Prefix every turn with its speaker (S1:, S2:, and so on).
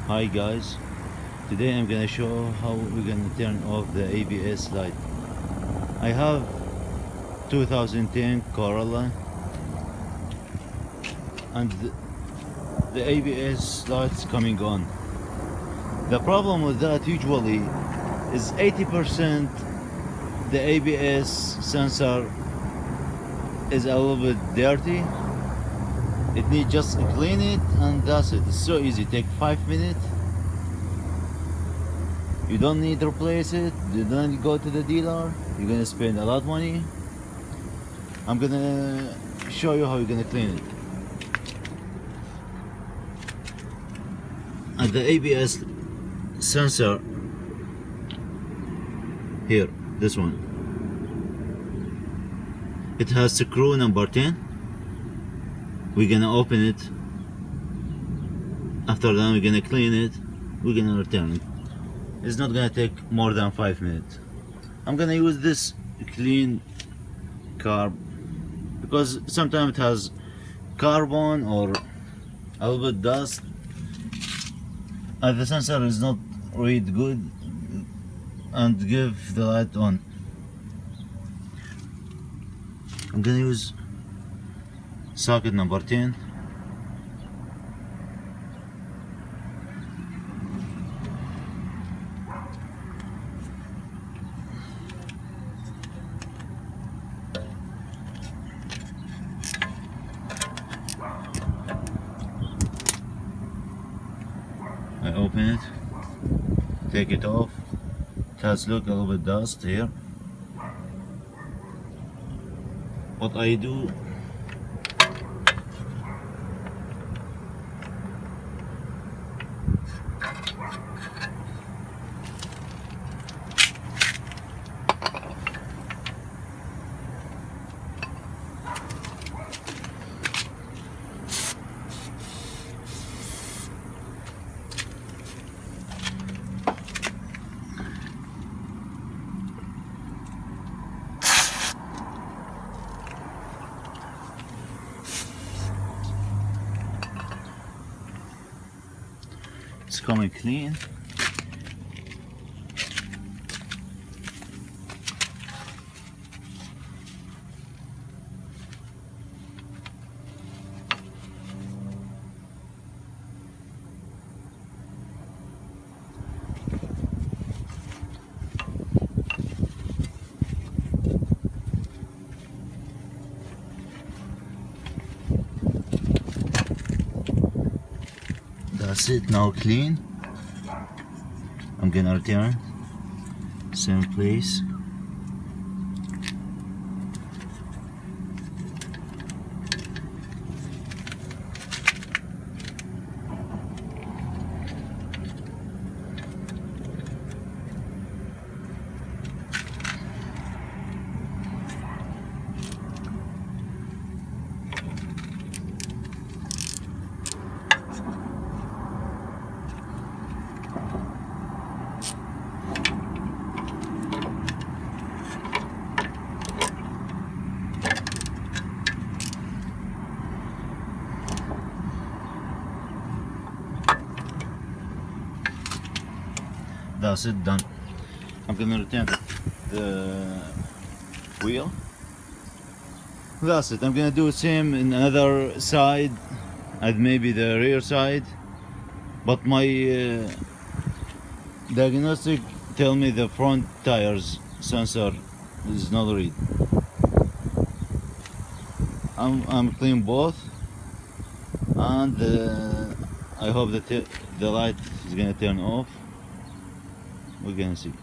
S1: Hi guys, today I'm gonna show how we're gonna turn off the ABS light. I have 2010 Corolla and the ABS light's coming on. The problem with that usually is 80% the ABS sensor is a little bit dirty. It needs just clean it and that's it. It's so easy, take 5 minutes. You don't need to replace it, you don't need to go to the dealer, you're gonna spend a lot of money. I'm gonna show you how you're gonna clean it. And the ABS sensor here, this one, it has screw number 10. We're gonna open it. After that we're gonna clean it, we're gonna return it. It's not gonna take more than 5 minutes. I'm gonna use this clean carb because sometimes it has carbon or a little bit dust and the sensor is not read good and give the light on. I'm gonna use socket number 10. I open it, take it off. It has look a little bit dust here. What I do, it's coming clean. That's it, now clean. I'm gonna return, same place. That's it, done. I'm gonna return the wheel. That's it. I'm gonna do the same in another side and maybe the rear side, but my diagnostic tell me the front tires sensor is not read. I'm clean both, and I hope that the light is gonna turn off. We're gonna see.